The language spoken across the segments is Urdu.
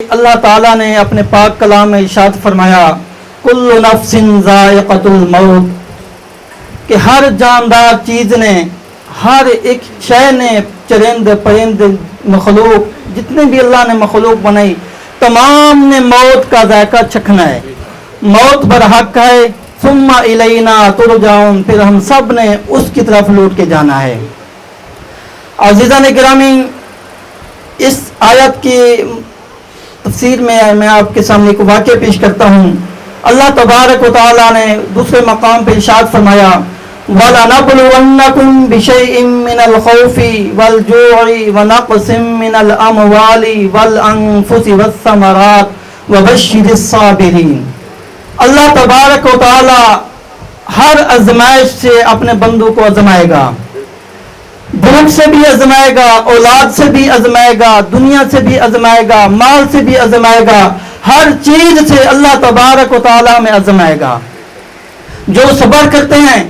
اللہ تعالیٰ نے اپنے پاک کلام میں ارشاد فرمایا کل نفس ذائقۃ الموت کہ ہر جاندار چیز نے، ہر ایک شے نے، چرند پرند مخلوق جتنے بھی اللہ نے مخلوق بنائی تمام نے موت کا ذائقہ چکھنا ہے، موت برحق ہے۔ ثم الینا ترجعون، پھر ہم سب نے اس کی طرف لوٹ کے جانا ہے۔ عزیزان گرامی، اس آیت کی تفسیر میں آپ کے سامنے ایک واقعہ پیش کرتا ہوں۔ اللہ تبارک و تعالیٰ نے دوسرے مقام پہ ارشاد فرمایا وَلَنَبْلُوَنَّكُمْ بِشَيْءٍ مِّنَ الْخَوْفِ وَالْجُوعِ وَنَقْصٍ مِّنَ الْأَمْوَالِ وَالْأَنفُسِ وَالثَّمَرَاتِ وَبَشِّرِ الصَّابِرِينَ۔ اللہ تبارک و تعالیٰ ہر آزمائش سے اپنے بندوں کو آزمائے گا، بھوک سے بھی آزمائے گا، اولاد سے بھی آزمائے گا، دنیا سے بھی آزمائے گا، مال سے بھی آزمائے گا، ہر چیز سے اللہ تبارک و تعالیٰ میں آزمائے گا۔ جو صبر کرتے ہیں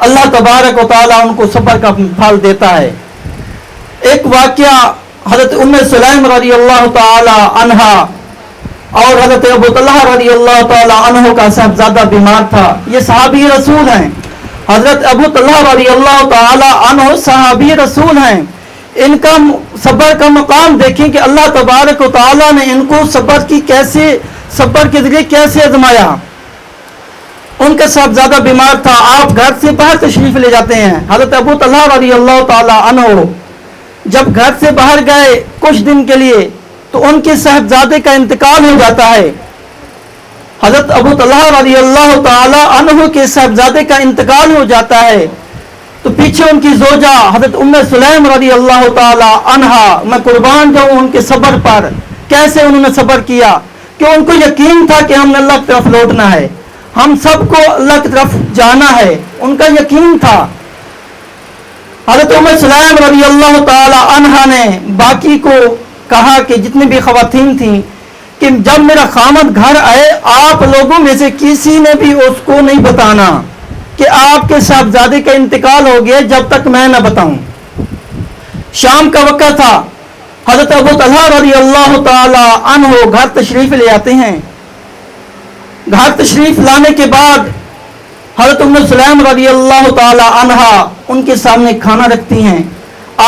اللہ تبارک و تعالیٰ ان کو صبر کا پھل دیتا ہے۔ ایک واقعہ حضرت ام سلیم رضی اللہ تعالی عنہا اور حضرت ابو طلحہ رضی اللہ تعالی عنہ کا صاحبزادہ بیمار تھا، یہ صحابی رسول ہیں۔ حضرت ابو طلحہ رضی اللہ تعالی عنہ صحابی رسول ہیں، ان کا صبر کا مقام دیکھیں کہ اللہ تبارک و تعالی نے ان کو صبر کے ذریعے کیسے آزمایا۔ ان کا صاحبزادہ بیمار تھا، آپ گھر سے باہر تشریف لے جاتے ہیں۔ حضرت ابو طلحہ رضی اللہ تعالی عنہ جب گھر سے باہر گئے کچھ دن کے لیے تو ان کے صاحبزادے کا انتقال ہو جاتا ہے۔ حضرت ابو طلحہ رضی اللہ تعالی عنہ کے صاحبزادے کا انتقال ہو جاتا ہے تو پیچھے ان کی زوجہ حضرت ام سلیم رضی اللہ تعالی عنہا، میں قربان جاؤں ان کے صبر پر، کیسے انہوں نے صبر کیا کہ ان کو یقین تھا کہ ہم نے اللہ کی طرف لوٹنا ہے، ہم سب کو اللہ کی طرف جانا ہے، ان کا یقین تھا۔ حضرت ام سلیم رضی اللہ تعالی عنہا نے باقی کو کہا کہ جتنی بھی خواتین تھیں کہ جب میرا خامد گھر آئے آپ لوگوں میں سے کسی نے بھی اس کو نہیں بتانا کہ آپ کے صاحبزادے کا انتقال ہو گیا جب تک میں نہ بتاؤں۔ شام کا وقت تھا، حضرت ابو طلحہ رضی اللہ تعالی عنہ گھر تشریف لے آتے ہیں۔ گھر تشریف لانے کے بعد حضرت ام سلیم رضی اللہ تعالی عنہا ان کے سامنے کھانا رکھتی ہیں،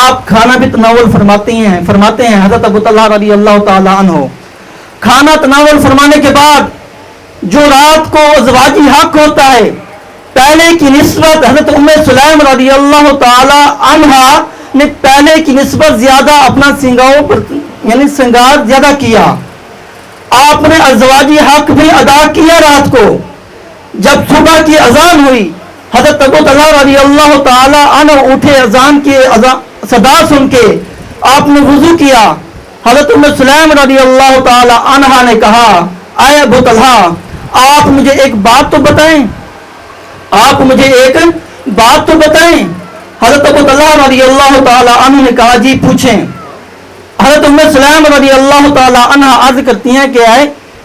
آپ کھانا بھی تناول فرماتے ہیں حضرت ابو طلحہ رضی اللہ تعالی عنہ۔ کھانا تناول فرمانے کے بعد جو رات کو ازواجی حق ہوتا ہے پہلے کی نسبت حضرت ام سلیم رضی اللہ تعالی عنہا نے پہلے کی نسبت زیادہ اپنا سنگار زیادہ کیا، آپ نے ازواجی حق بھی ادا کیا۔ رات کو جب صبح کی اذان ہوئی حضرت ابو طلحہ رضی اللہ تعالی عنہ اٹھے، اذان کی صدا سن کے آپ نے وضو کیا۔ حضرت ام سلیم رضی اللہ تعالی عنہا نے کہا اے ابو طلحہ آپ مجھے ایک بات تو بتائیں، آپ مجھے ایک بات تو بتائیں۔ حضرت ابو طلحہ رضی اللہ تعالی عنہ نے کہا جی پوچھیں۔ حضرت ام سلیم رضی اللہ تعالی عنہ عرض کرتی ہیں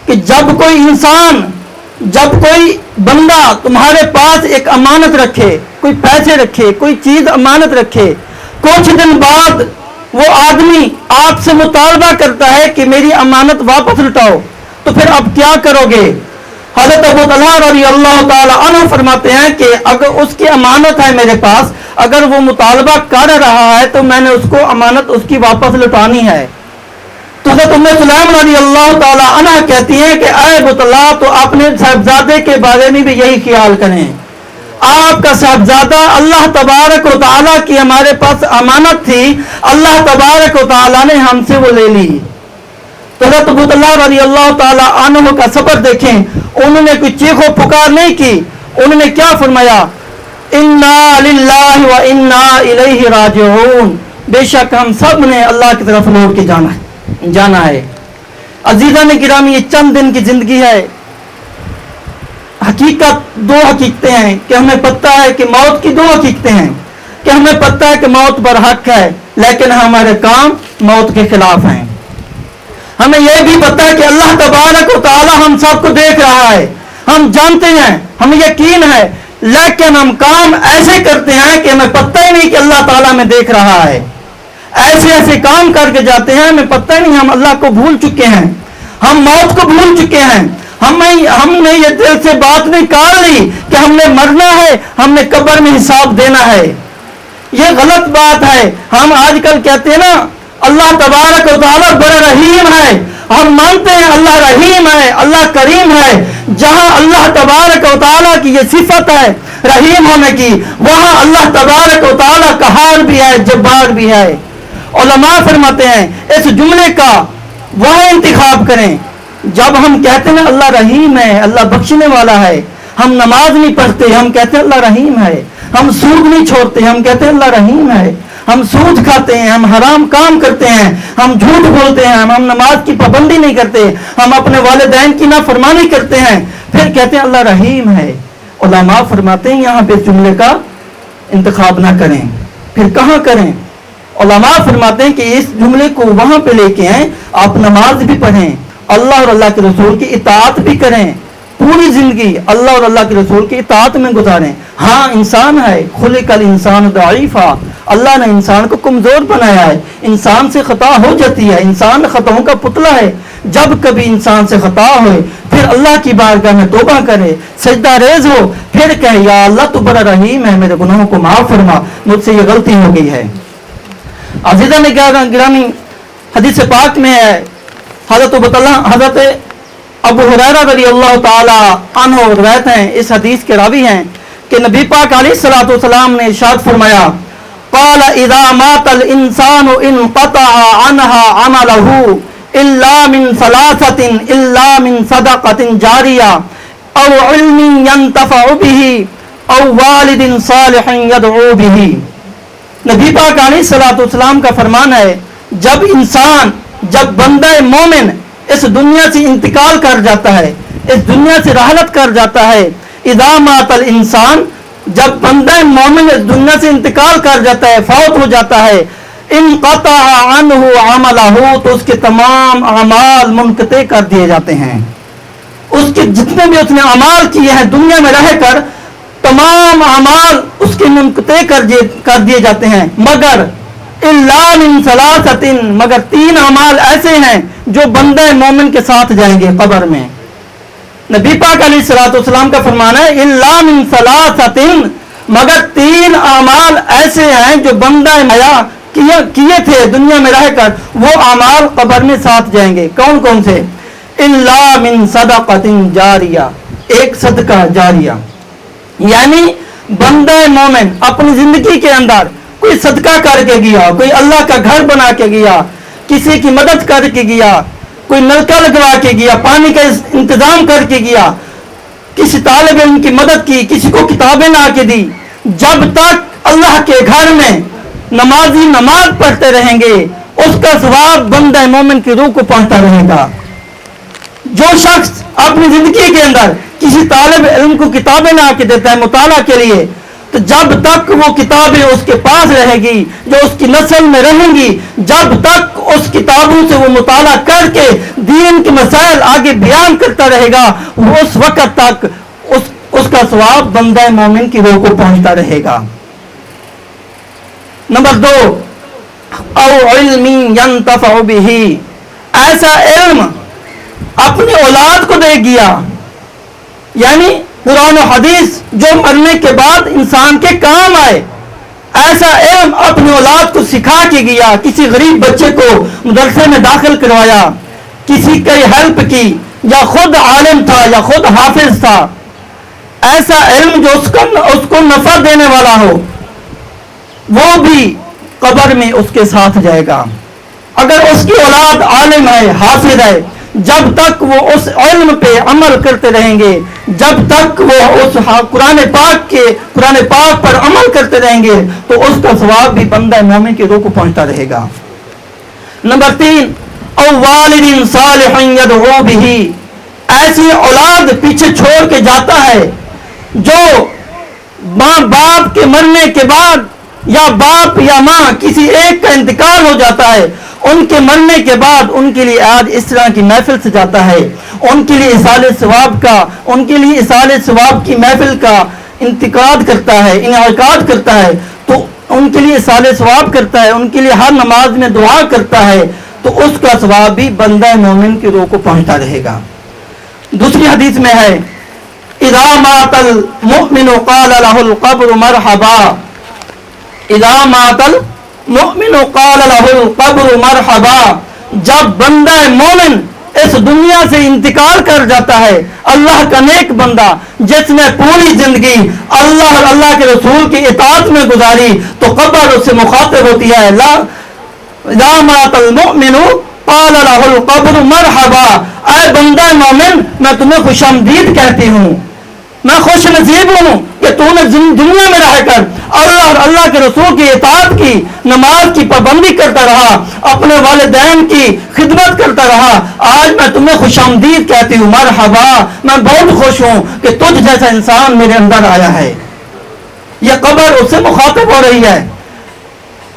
کہ جب کوئی بندہ تمہارے پاس ایک امانت رکھے، کوئی پیسے رکھے، کوئی چیز امانت رکھے، کچھ دن بعد وہ آدمی آپ سے مطالبہ کرتا ہے کہ میری امانت واپس لوٹاؤ تو پھر اب کیا کرو گے؟ حضرت ابو طلحہ رضی اللہ تعالی عنہ فرماتے ہیں کہ اگر اس کی امانت ہے میرے پاس، اگر وہ مطالبہ کر رہا ہے تو میں نے اس کو امانت اس کی واپس لوٹانی ہے۔ تو حضرت ام سلیم رضی اللہ تعالی عنہ کہتی ہیں کہ اے ابو طلحہ تو اپنے صاحبزادے کے بارے میں بھی یہی خیال کریں، آپ کا صاحبزادہ اللہ تبارک و تعالیٰ کی ہمارے پاس امانت تھی، اللہ تبارک و تعالیٰ نے ہم سے وہ لے لی۔ تو حضرت ابو طلحہ رضی اللہ تعالی عنہ کا صبر دیکھیں، انہوں نے کوئی چیخ و پکار نہیں کی، انہوں نے کیا فرمایا انا للہ و انا الیہ راجعون، بے شک ہم سب نے اللہ کی طرف لوٹ کے جانا ہے۔ عزیزان گرامی، یہ چند دن کی زندگی ہے، حقیقت دو حقیقتیں ہیں کہ ہمیں پتہ ہے کہ موت کی دو حقیقتیں ہیں کہ ہمیں پتہ ہے کہ موت برحق ہے لیکن ہمارے کام موت کے خلاف ہیں۔ ہمیں یہ بھی پتہ ہے کہ اللہ تبارک و تعالی ہم سب کو دیکھ رہا ہے، ہم جانتے ہیں، ہمیں یقین ہے، لیکن ہم کام ایسے کرتے ہیں کہ ہمیں پتہ ہی نہیں کہ اللہ تعالیٰ ہمیں دیکھ رہا ہے، ایسے کام کر کے جاتے ہیں ہمیں پتہ ہی نہیں ہم اللہ کو بھول چکے ہیں۔ ہم موت کو بھول چکے ہیں. ہم نے یہ دل سے بات نکال لی کہ ہم نے مرنا ہے, ہم نے قبر میں حساب دینا ہے. یہ غلط بات ہے. ہم آج کل کہتے ہیں نا اللہ تبارک و تعالیٰ بڑا رحیم ہے. ہم مانتے ہیں اللہ رحیم ہے, اللہ کریم ہے. جہاں اللہ تبارک و تعالیٰ کی یہ صفت ہے رحیم ہونے کی, وہاں اللہ تبارک و تعالیٰ قہار بھی ہے, جبار بھی ہے. علماء فرماتے ہیں اس جملے کا وہ انتخاب کریں. جب ہم کہتے ہیں اللہ رحیم ہے, اللہ بخشنے والا ہے, ہم نماز نہیں پڑھتے, ہم کہتے ہیں اللہ رحیم ہے. ہم سود نہیں چھوڑتے, ہم کہتے ہیں اللہ رحیم ہے. ہم سود کھاتے ہیں, ہم حرام کام کرتے ہیں, ہم جھوٹ بولتے ہیں, ہم نماز کی پابندی نہیں کرتے, ہم اپنے والدین کی نافرمانی کرتے ہیں, پھر کہتے ہیں اللہ رحیم ہے. علماء فرماتے ہیں یہاں پہ اس جملے کا انتخاب نہ کریں. پھر کہاں کریں؟ علماء فرماتے ہیں کہ اس جملے کو وہاں پہ لے کے آئیں, آپ نماز بھی پڑھیں, اللہ اور اللہ کے رسول کی اطاعت بھی کریں, پوری زندگی اللہ اور اللہ کے رسول کی اطاعت میں گزاریں. ہاں انسان ہے, خلق الانسان ضعیفا, اللہ نے انسان کو کمزور بنایا ہے, انسان سے خطا ہو جاتی ہے, انسان خطاؤں کا پتلا ہے. جب کبھی انسان سے خطا ہوئے پھر اللہ کی بارگاہ میں توبہ کرے, سجدہ ریز ہو, پھر کہے یا اللہ تو بڑا رحیم ہے, میرے گناہوں کو معاف فرما, مجھ سے یہ غلطی ہو گئی ہے. عزیزہ نے گرامی حدیث پاک میں ہے, حضرت ابو ہریرہ رضی اللہ تعالی عنہ روایت ہیں, اس حدیث کے راوی ہیں کہ نبی پاک علیہ الصلوۃ والسلام نے ارشاد فرمایا قال اذا مات الانسان انقطع عنها عمله الا من ثلاثه الا من صدقه جاريه او علم ينتفع به او والد صالح يدعو به. نبی پاک علیہ الصلوۃ والسلام کا فرمان ہے جب بندہ مومن اس دنیا سے انتقال کر جاتا ہے, اس دنیا سے رحلت کر جاتا ہے, اذا مات الانسان, جب بندہ مومن اس دنیا سے انتقال کر جاتا ہے, فوت ہو جاتا ہے, انقطع عنہ عملہ, تو اس کے تمام اعمال منقطع کر دیے جاتے ہیں. اس کے جتنے بھی اس نے اعمال کیے ہیں دنیا میں رہ کر, تمام اعمال اس کے منقطع کر دیے جاتے ہیں, مگر الا من ثلاثۃ, مگر 3 اعمال ایسے ہیں جو بندہ مومن کے ساتھ جائیں گے قبر میں. نبی پاک علیہ الصلوۃ والسلام کا فرمان ہے الا من ثلاثۃ, مگر 3 اعمال ایسے ہیں جو بندہ حیا کیے تھے دنیا میں رہ کر, وہ اعمال قبر میں ساتھ جائیں گے. کون کون سے؟ الا من صدقۃ جاریہ, ایک صدقہ جاریہ, یعنی بندہ مومن اپنی زندگی کے اندر کوئی صدقہ کر کے گیا, کوئی اللہ کا گھر بنا کے گیا, کسی کی مدد کر کے گیا, کوئی نلکا لگوا کے گیا, پانی کا انتظام کر کے گیا, کسی طالب علم کی مدد کی, کسی کو کتابیں لا کے دی. جب تک اللہ کے گھر میں نمازی نماز پڑھتے رہیں گے اس کا ثواب بندہ مومن کی روح کو پہنچتا رہے گا. جو شخص اپنی زندگی کے اندر کسی طالب علم کو کتابیں لا کے دیتا ہے مطالعہ کے لیے, تو جب تک وہ کتابیں اس کے پاس رہے گی, جو اس کی نسل میں رہیں گی, جب تک اس کتابوں سے وہ مطالعہ کر کے دین کے مسائل آگے بیان کرتا رہے گا, وہ اس وقت تک اس کا ثواب بندہ مومن کی روح کو پہنچتا رہے گا. نمبر 2, او علم ينتفع به, ایسا علم اپنی اولاد کو دے گیا, یعنی قرآن و حدیث جو مرنے کے بعد انسان کے کام آئے, ایسا علم اپنی اولاد کو سکھا کے گیا. کسی غریب بچے کو مدرسے میں داخل کروایا, کسی کی ہیلپ کی, یا خود عالم تھا یا خود حافظ تھا. ایسا علم جو اس کو نفع دینے والا ہو, وہ بھی قبر میں اس کے ساتھ جائے گا. اگر اس کی اولاد عالم ہے, حافظ ہے, جب تک وہ اس علم پہ عمل کرتے رہیں گے, جب تک وہ اس قرآن پاک پر عمل کرتے رہیں گے, تو اس کا ثواب بھی بندہ مومن کی روح کو پہنچتا رہے گا. نمبر 3, او والد صالح یدعو به, ایسی اولاد پیچھے چھوڑ کے جاتا ہے جو ماں باپ کے مرنے کے بعد, یا باپ یا ماں کسی ایک کا انتقال ہو جاتا ہے, ان کے مرنے کے بعد ان کے لیے آج اس طرح کی محفل سے جاتا ہے, ان کے لیے اصال ثواب کی محفل کا انعقاد کرتا ہے, تو ان کے لیے اصال ثواب کرتا ہے, ان کے لیے ہر نماز میں دعا کرتا ہے, تو اس کا ثواب بھی بندہ مومن کی روح کو پہنچتا رہے گا۔ دوسری حدیث میں ہے اذا مات المؤمن قال له القبر مرحبا، اذا مات المؤمن قال له القبر مرحبا، جب بندہ مومن اس دنیا سے انتقال کر جاتا ہے، اللہ کا نیک بندہ جس نے پوری زندگی اللہ اور اللہ کے رسول کی اطاعت میں گزاری، تو قبر اس سے مخاطب ہوتی ہے، لا اذا مات المؤمن قال له القبر مرحبا، اے بندہ مومن میں تمہیں خوش آمدید کہتی ہوں، میں خوش نصیب ہوں کہ تو نے دنیا میں رہ کر اللہ اور اللہ کے رسول کی اطاعت کی، نماز کی پابندی کرتا رہا، اپنے والدین کی خدمت کرتا رہا، آج میں تمہیں خوش آمدید کہتی ہوں، مرحبا، میں بہت خوش ہوں کہ تجھ جیسا انسان میرے اندر آیا ہے۔ یہ قبر اس سے مخاطب ہو رہی ہے۔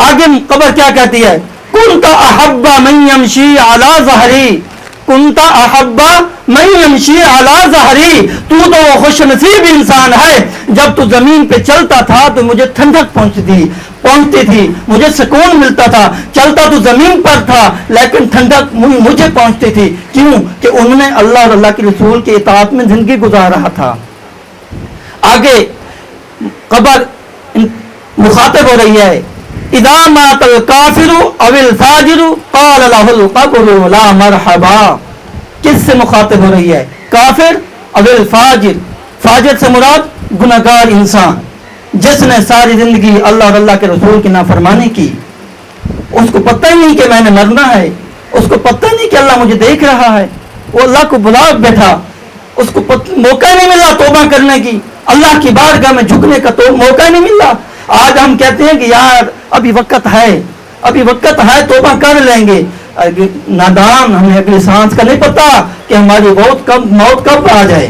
آگے قبر کیا کہتی ہے؟ کنت احب من یمشی علی ظہری، کنت احب من یمشی علی ظہری، تو وہ خوش نصیب انسان ہے جب تو زمین پہ چلتا تھا تو مجھے ٹھنڈک پہنچتی تھی، مجھے سکون ملتا تھا، چلتا تو زمین پر تھا لیکن ٹھنڈک مجھے پہنچتی تھی، کیوں کہ انہوں نے اللہ اور اللہ کے رسول کی اطاعت میں زندگی گزار رہا تھا۔ آگے قبر مخاطب ہو رہی ہے اذا مات الکافر او الفاجر قال له القبر لا مرحبا، کس سے مخاطب ہو رہی ہے؟ کافر او الفاجر، فاجر سے مراد گناہگار انسان جس نے ساری زندگی اللہ اور اللہ کے رسول کی نافرمانی کی، اس کو پتہ ہی نہیں کہ میں نے مرنا ہے، اس کو پتہ ہی نہیں کہ اللہ مجھے دیکھ رہا ہے، وہ اللہ کو بلا بیٹھا، اس کو موقع نہیں ملا توبہ کرنے کی، اللہ کی بارگاہ میں جھکنے کا تو موقع نہیں ملا۔ آج ہم کہتے ہیں کہ یار ابھی وقت ہے، ابھی وقت ہے، توبہ کر لیں گے، نادان، ہمیں اگلی سانس کا نہیں پتا کہ ہماری موت کب آ جائے،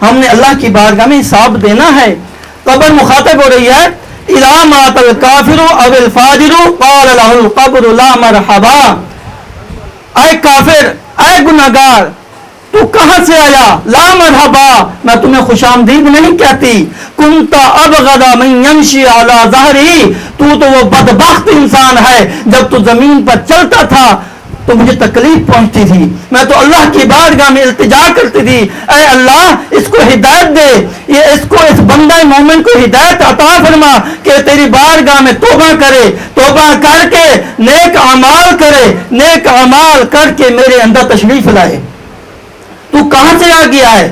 ہم نے اللہ کی بارگاہ میں حساب دینا ہے۔ قبر مخاطب ہو رہی ہے اذا مات الکافر او الفاجر قال له القبر لا مرحبا، اے کافر، اے گناہگار، تو کہاں سے آیا؟ لا مرحبا، میں تمہیں خوش آمدید نہیں کہتی، کنت ابغض من یمشی علی ظہری، تو وہ بدبخت انسان ہے جب تو زمین پر چلتا تھا تو مجھے تکلیف پہنچتی تھی، میں تو اللہ کی بارگاہ میں التجا کرتی تھی، اے اللہ اس کو ہدایت دے، اس بندہ مومن کو ہدایت عطا فرما کہ تیری بارگاہ میں توبہ کرے، توبہ کر کے نیک اعمال کرے، نیک اعمال کر کے میرے اندر تشریف لائے۔ تو کہاں سے آ گیا ہے؟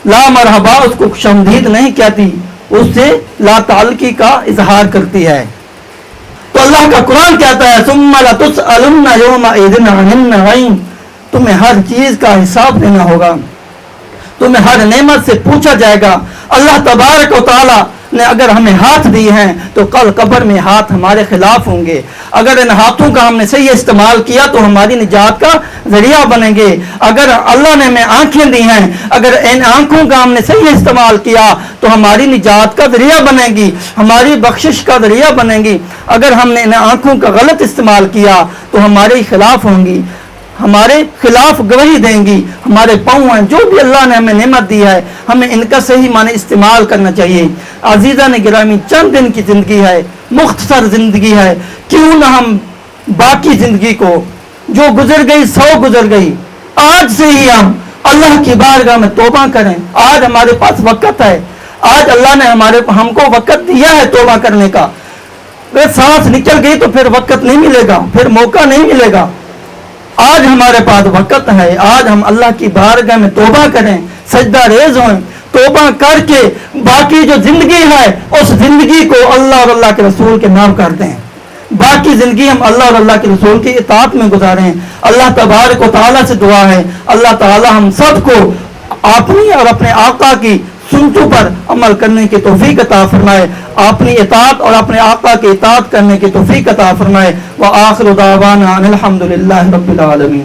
لا مرحبا، اس کو خوش آمدید نہیں کہتی، اس سے لا تعلقی کا اظہار کرتی ہے۔ تو اللہ کا قرآن کہتا ہے ثم لتسألن یومئذ عن النعیم، تمہیں ہر چیز کا حساب دینا ہوگا، تمہیں ہر نعمت سے پوچھا جائے گا۔ اللہ تبارک و تعالی نے اگر ہمیں ہاتھ دیے ہیں تو کل قبر میں ہاتھ ہمارے خلاف ہوں گے، اگر ان ہاتھوں کا ہم نے صحیح استعمال کیا تو ہماری نجات کا ذریعہ بنیں گے، اگر اللہ نے ہمیں آنکھیں دی ہیں، اگر ان آنکھوں کا ہم نے صحیح استعمال کیا تو ہماری نجات کا ذریعہ بنے گی، ہماری بخشش کا ذریعہ بنے گی، اگر ہم نے ان آنکھوں کا غلط استعمال کیا تو ہمارے خلاف ہوں گی، ہمارے خلاف گواہی دیں گی۔ ہمارے پاؤں ہیں، جو بھی اللہ نے ہمیں نعمت دی ہے ہمیں ان کا صحیح معنی استعمال کرنا چاہیے۔ عزیزان گرامی، چند دن کی زندگی ہے، مختصر زندگی ہے، کیوں نہ ہم باقی زندگی کو جو گزر گئی 100 گزر گئی، آج سے ہی ہم اللہ کی بارگاہ میں توبہ کریں۔ آج ہمارے پاس وقت ہے، آج اللہ نے ہم کو وقت دیا ہے توبہ کرنے کا، اگر سانس نکل گئی تو پھر وقت نہیں ملے گا، پھر موقع نہیں ملے گا۔ آج ہمارے پاس وقت ہے، آج ہم اللہ کی بارگاہ میں توبہ کریں، سجدہ ریز ہوئیں، توبہ کر کے باقی جو زندگی ہے اس زندگی کو اللہ اور اللہ کے رسول کے نام کر دیں، باقی زندگی ہم اللہ اور اللہ کے رسول کی اطاعت میں گزاریں۔ اللہ تبارک و تعالیٰ سے دعا ہے اللہ تعالیٰ ہم سب کو اپنی اور اپنے آقا کی سنتوں پر عمل کرنے کی توفیق عطا فرمائے، اپنی اطاعت اور اپنے آقا کی اطاعت کرنے کی توفیق عطا فرمائے۔ وآخر دعوانا ان الحمد للہ رب العالمین۔